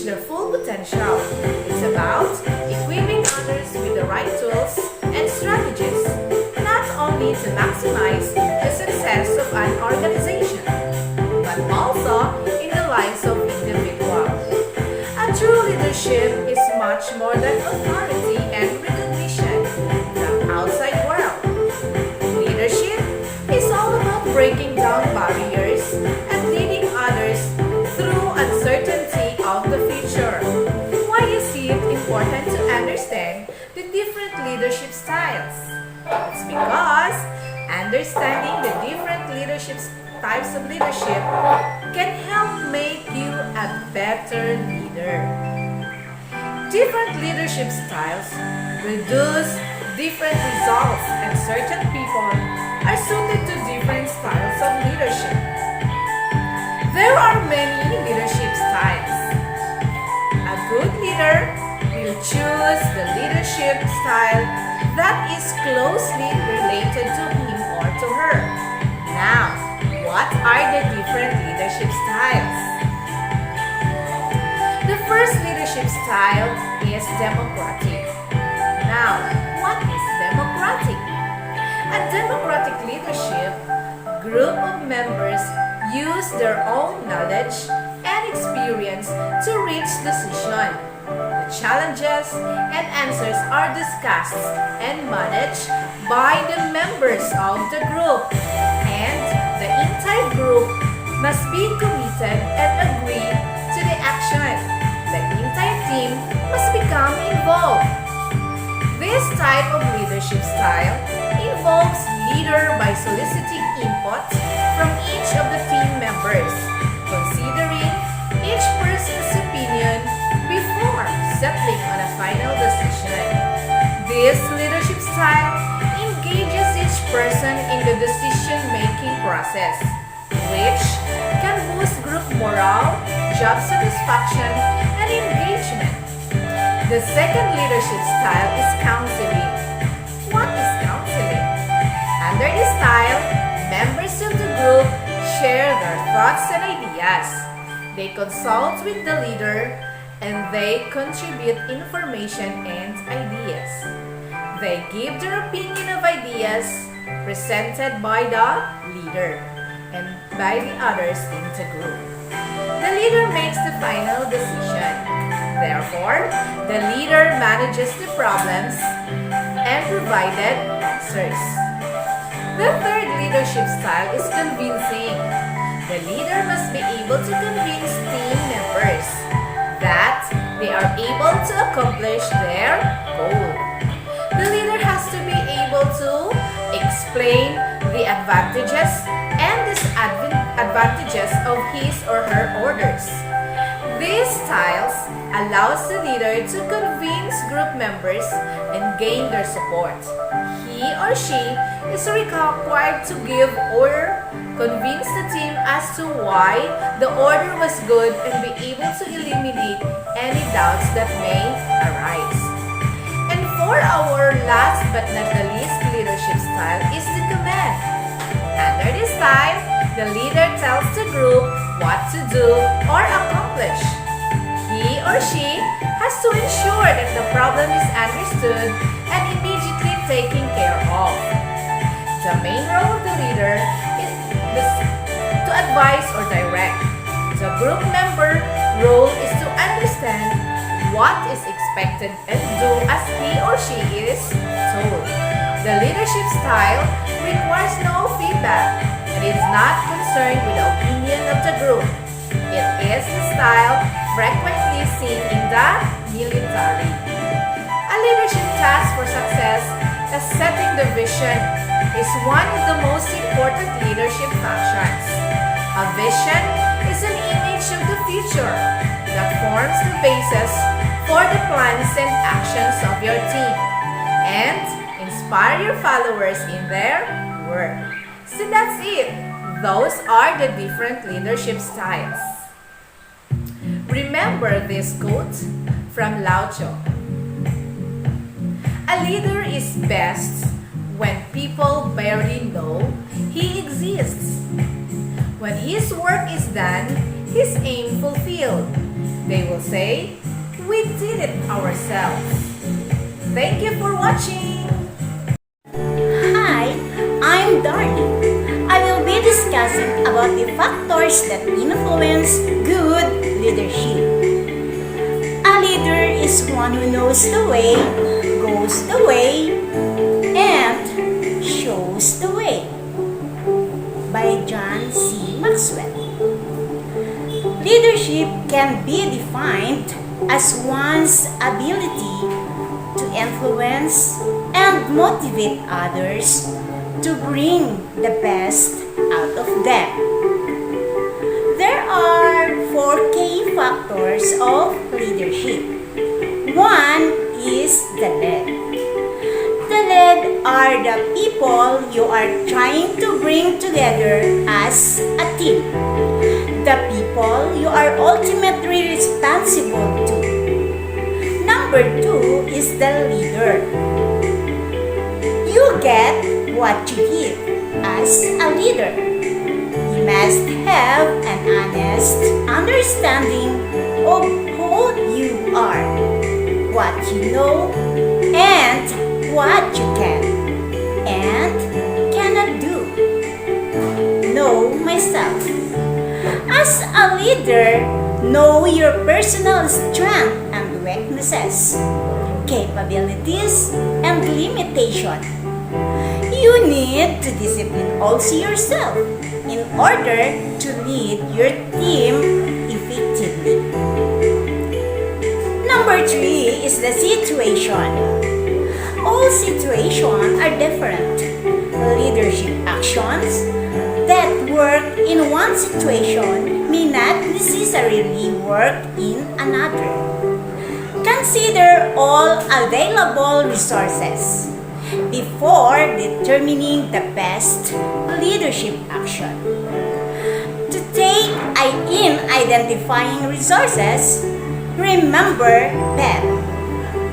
their full potential. It's about equipping others with the right tools and strategies, not only to maximize the success of an organization, but also in the lives of individuals. A true leadership is much more than authority and recognition from outside world. Leadership is all about breaking down barriers and leading others through uncertainty of the future. Why is it important to understand the different leadership styles? It's because understanding the different leadership types of leadership can help make you a better leader. Different leadership styles produce different results, and certain people are suited to different styles of leadership. There are many leadership styles. A good leader will choose the leadership style that is closely related to him or to her. Now, what are the different leadership styles? The first leadership style is democratic. Now, what is democratic? A democratic leadership group of members use their own knowledge and experience to reach decision. The challenges and answers are discussed and managed by the members of the group, and the entire group must be committed and agree to the action. The entire team must become involved. This type of leadership style involves leader by soliciting input from each of the team members, considering each person's opinion before settling on a final decision. This leadership style engages each person in the decision-making process, which can boost group morale, job satisfaction, and engagement. The second leadership style is counseling. What is counseling? Under this style, members of the group share their thoughts and ideas. They consult with the leader and they contribute information and ideas. They give their opinion of ideas presented by the leader and by the others in the group. The leader makes the final decision. Therefore, the leader manages the problems and provided answers. The third leadership style is convincing. The leader must be able to convince team members that they are able to accomplish their goal. The leader has to be able to explain the advantages and disadvantages of his or her orders. These styles allows the leader to convince group members and gain their support. He or she is required to give or convince the team as to why the order was good and be able to eliminate any doubts that may arise. And for our last but not the least leadership style is the command. Under this style, the leader tells the group what to do or accomplish. He or she has to ensure that the problem is understood and immediately taken care of. The main role of the leader is to advise or direct. The group member role is to understand what is expected and do as he or she is told. The leadership style requires no feedback and is not concerned with the opinion of the group. It is the style frequently seen in the military. A leadership task for success as setting the vision is one of the most important leadership functions. A vision is an image of the future that forms the basis for the plans and actions of your team and inspire your followers in their work. So that's it. Those are the different leadership styles. Remember this quote from Lao Tzu. A leader is best when people barely know he exists. When his work is done, his aim fulfilled, They will say, "We did it ourselves." Thank you for watching! Hi, I'm Darnie. I will be discussing about the factors that influence good leadership. A leader is one who knows the way, goes the way, and shows the way. By John C. Maxwell. Leadership can be defined as one's ability to influence and motivate others to bring the best out of them. There are 4 key factors of leadership. One is the lead. The lead are the people you are trying to bring together as a team. The people you are ultimately responsible to. Number 2 is the leader. You get what you give as a leader. You must have an honest understanding of who you are, what you know, and what you can and cannot do. Know myself. As a leader, know your personal strength and weaknesses, capabilities, and limitation. You need to discipline also yourself in order to lead your team effectively. Number 3 is the situation. All situations are different. Leadership actions that work in one situation may not necessarily work in another. Consider all available resources before determining the best leadership action. To take in identifying resources, remember PEP: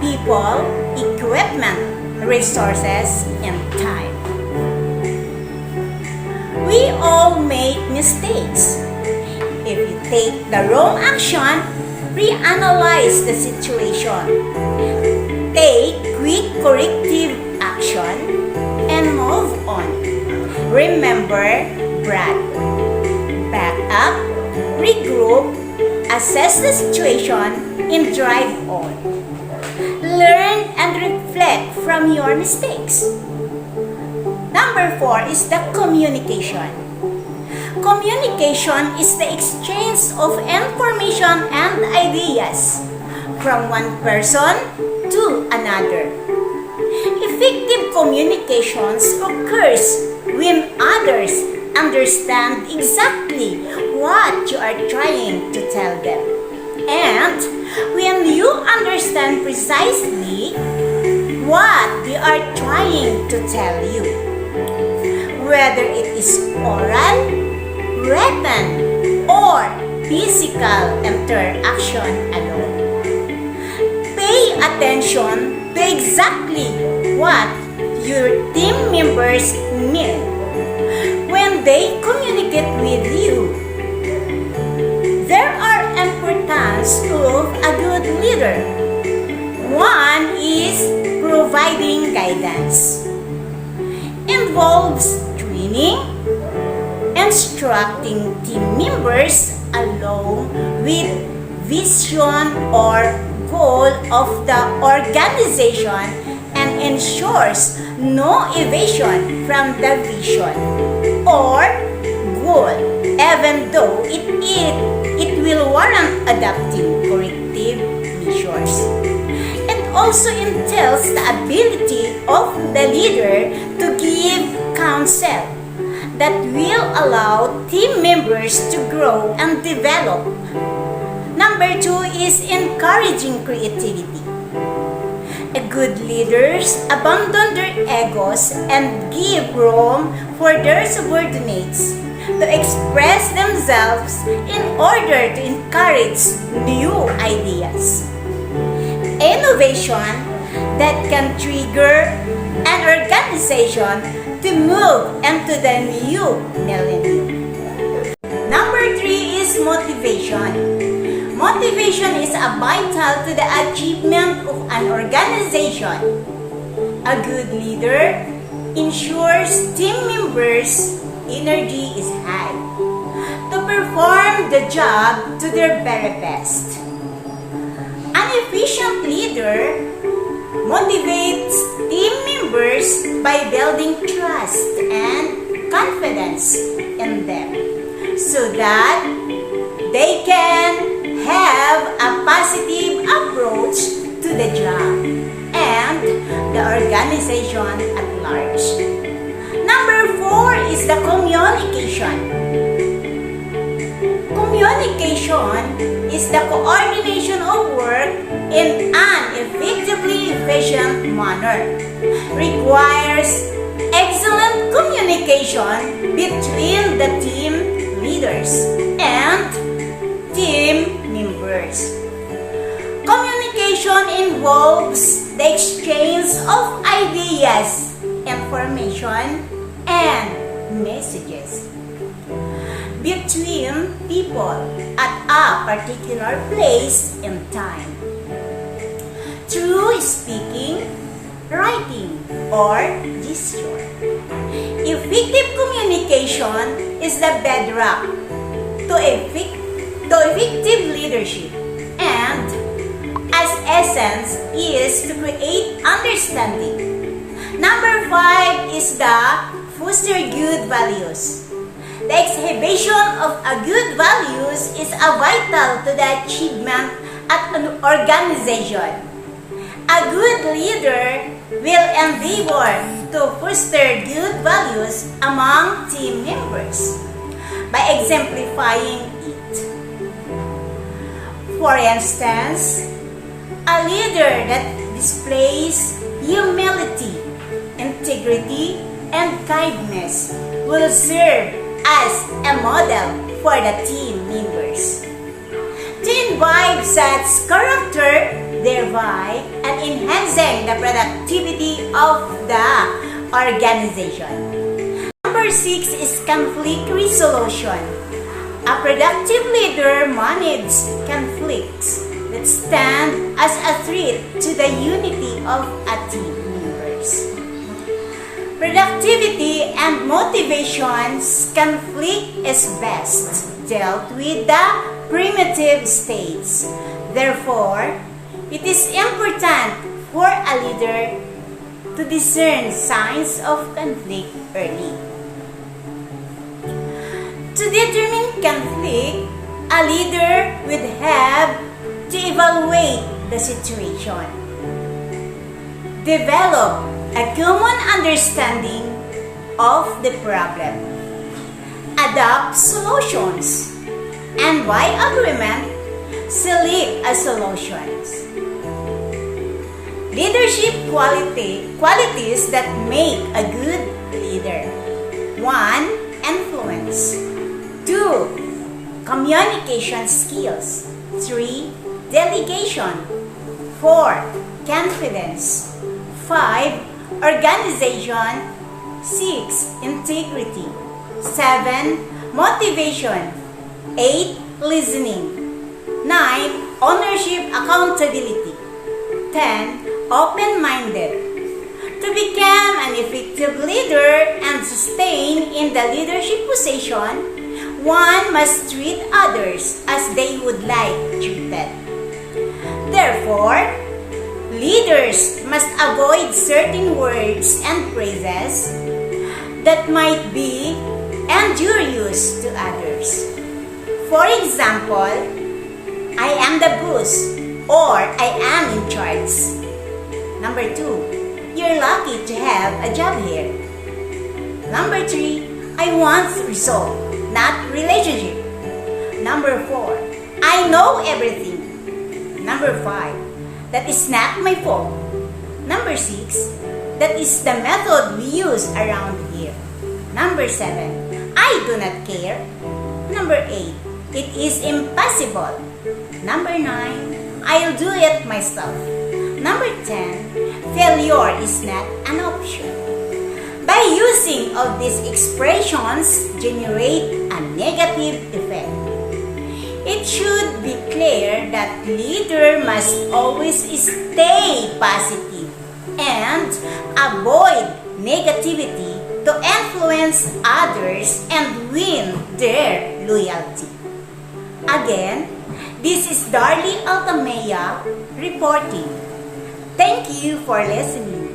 people, equipment, resources, and time. We all make mistakes. If you take the wrong action, reanalyze the situation. Take quick corrective action and move on. Remember, Brad. Back up, regroup, assess the situation, and drive on. Learn and reflect from your mistakes. Number 4 is the communication. Communication is the exchange of information and ideas from one person to another. Effective communications occurs when others understand exactly what you are trying to tell them, and when you understand precisely what they are trying to tell you, whether it is oral, written, or physical interaction alone. Pay attention to exactly what your team members mean when they communicate with you. There are importance of a good leader. One is providing guidance. Involves training, instructing team members along with vision or goal of the organization, and ensures no evasion from the vision or goal, even though it will warrant adopting corrective measures. It also entails the ability of the leader to give counsel that will allow team members to grow and develop. Number 2 is encouraging creativity. A good leaders abandon their egos and give room for their subordinates to express themselves in order to encourage new ideas. Innovation that can trigger an organization to move into the new millennium. Number 3 is motivation. motivation is vital to the achievement of an organization. A good leader ensures team members' energy is high to perform the job to their very best. An efficient leader motivates team members by building trust and confidence in them so that they can have a positive approach to the job and the organization at large. Number 4 is the communication. Communication is the coordination of work in an effectively efficient manner. Requires excellent communication between the team leaders and team members. Communication involves the exchange of ideas, information, and messages between people at a particular place and time through speaking, writing, or gesture. Effective communication is the bedrock to effective leadership, and as essence is to create understanding. Number 5 is the foster good values. The exhibition of a good values is vital to the achievement at an organization. A good leader will endeavor to foster good values among team members by exemplifying it. For instance, a leader that displays humility, integrity, and kindness will serve as a model for the team members. To imbibe such character, thereby and enhancing the productivity of the organization. Number 6 is conflict resolution. A productive leader manages conflicts that stand as a threat to the unity of a team members. Productivity and motivations conflict is best dealt with the primitive states. Therefore, it is important for a leader to discern signs of conflict early. To determine conflict, a leader would have to evaluate the situation, develop a common understanding of the problem, adopt solutions, and by agreement, select a solutions. Leadership qualities that make a good leader. 1. Influence. 2. Communication skills. 3. Delegation. 4. Confidence. 5. Organization. 6. Integrity. 7. Motivation. 8. Listening. 9. Ownership accountability. 10. Open-minded. To become an effective leader and sustain in the leadership position, one must treat others as they would like treated. Therefore, leaders must avoid certain words and phrases that might be injurious to others. For example, I am the boss, or I am in charge. Number 2, you're lucky to have a job here. Number 3, I want result, not relationship. Number 4, I know everything. Number 5, that is not my fault. Number 6, that is the method we use around here. Number 7, I do not care. Number 8, it is impossible. Number 9, I'll do it myself. Number 10, failure is not an option. By using of these expressions, generate a negative effect. It should be clear that leader must always stay positive and avoid negativity to influence others and win their loyalty. Again, this is Darlie Altamea reporting. Thank you for listening.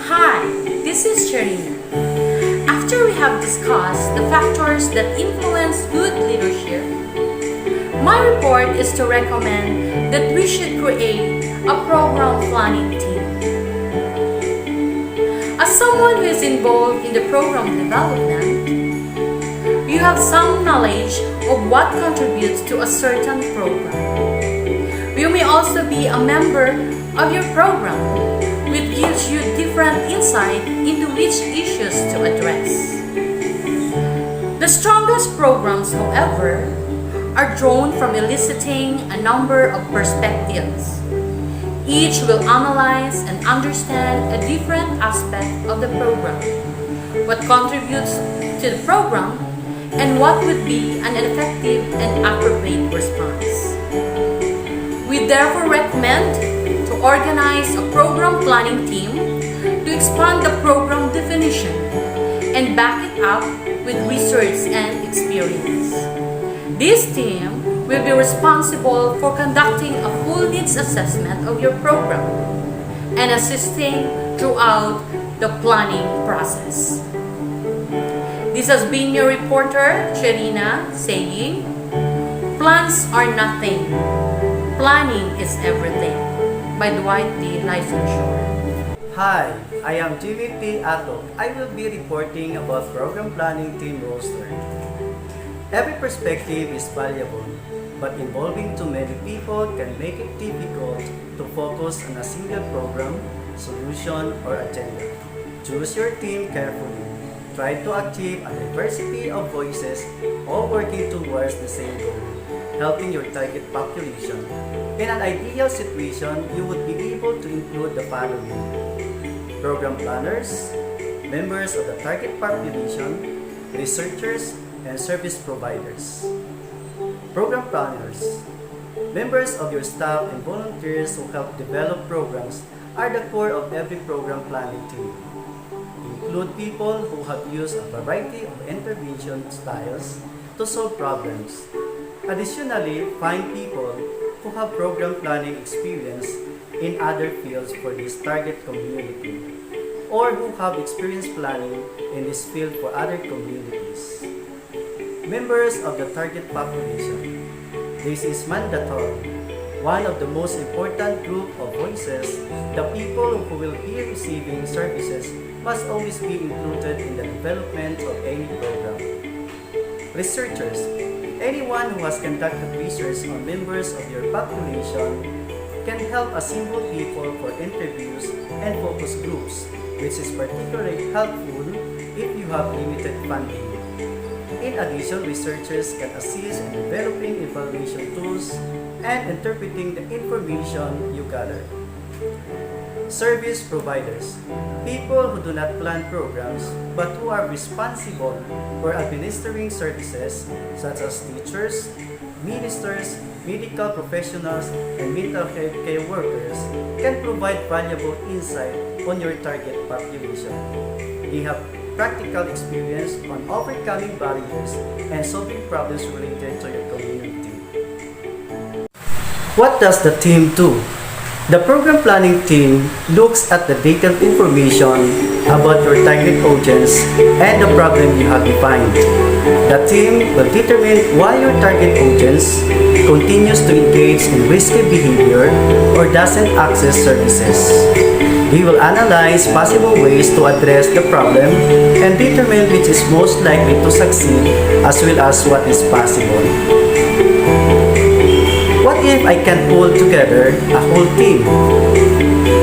Hi, this is Sharina. After we have discussed the factors that influence good leadership, my report is to recommend that we should create a program planning team. As someone who is involved in the program development, you have some knowledge of what contributes to a certain program. You may also be a member of your program, which gives you different insight into which issues to address. The strongest programs, however, are drawn from eliciting a number of perspectives. Each will analyze and understand a different aspect of the program, what contributes to the program, and what would be an effective and appropriate response. We therefore recommend to organize a program planning team to expand the program definition and back it up with research and experience. This team will be responsible for conducting a full needs assessment of your program and assisting throughout the planning process. This has been your reporter, Sharina, saying, "Plans are nothing. Planning is everything," by Dwight D. Lysenshore. Hi, I am GVP Atok. I will be reporting about program planning team roster. Every perspective is valuable, but involving too many people can make it difficult to focus on a single program, solution, or agenda. Choose your team carefully. Try to achieve a diversity of voices, all working towards the same goal, helping your target population. In an ideal situation, you would be able to include the following: program planners, members of the target population, researchers, and service providers. Program planners, members of your staff and volunteers who help develop programs are the core of every program planning team. Include people who have used a variety of intervention styles to solve problems. Additionally, find people who have program planning experience in other fields for this target community, or who have experience planning in this field for other communities. Members of the target population. This is mandatory. One of the most important group of voices, the people who will be receiving services, must always be included in the development of any program. Researchers. Anyone who has conducted research on members of your population can help assemble people for interviews and focus groups, which is particularly helpful if you have limited funding. In addition, researchers can assist in developing evaluation tools and interpreting the information you gather. Service providers. People who do not plan programs but who are responsible for administering services such as teachers, ministers, medical professionals, and mental health care workers can provide valuable insight on your target population. They have practical experience on overcoming barriers and solving problems related to your community. What does the team do? The program planning team looks at the detailed information about your target audience and the problem you have defined. The team will determine why your target audience continues to engage in risky behavior or doesn't access services. They will analyze possible ways to address the problem and determine which is most likely to succeed as well as what is possible. What if I can pull together a whole team?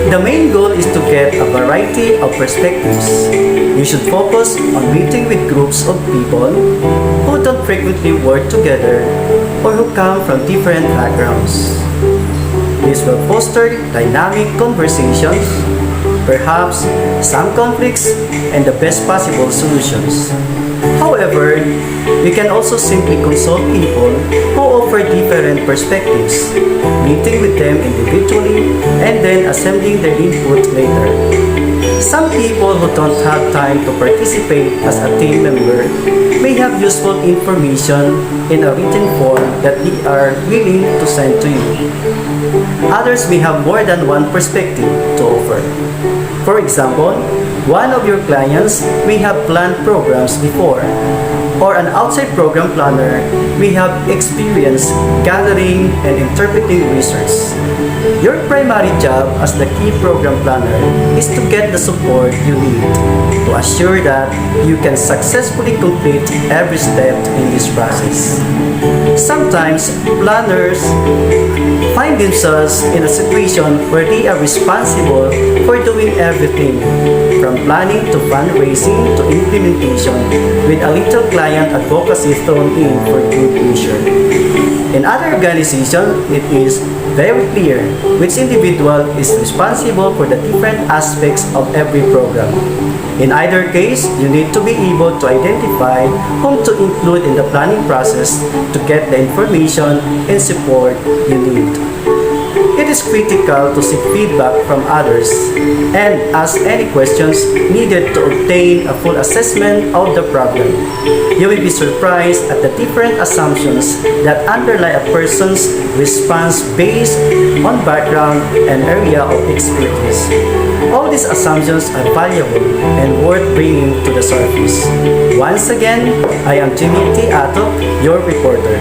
The main goal is to get a variety of perspectives. You should focus on meeting with groups of people who don't frequently work together or who come from different backgrounds. This will foster dynamic conversations, perhaps some conflicts, and the best possible solutions. How However, we can also simply consult people who offer different perspectives, meeting with them individually and then assembling their input later. Some people who don't have time to participate as a team member may have useful information in a written form that we are willing to send to you. Others may have more than one perspective to offer. For example, one of your clients may have planned programs before, or an outside program planner may have experience gathering and interpreting research. Your primary job as the key program planner is to get the support you need to assure that you can successfully complete every step in this process. Sometimes planners find themselves in a situation where they are responsible for doing everything from planning to fundraising to implementation with a little client advocacy thrown in for good measure. In other organizations, it is very clear which individual is responsible for the different aspects of every program. In either case, you need to be able to identify whom to include in the planning process to get the information and support you need. It is critical to seek feedback from others and ask any questions needed to obtain a full assessment of the problem. You will be surprised at the different assumptions that underlie a person's response based on background and area of expertise. All these assumptions are valuable and worth bringing to the surface. Once again, I am Jimmy T. Atok, your reporter.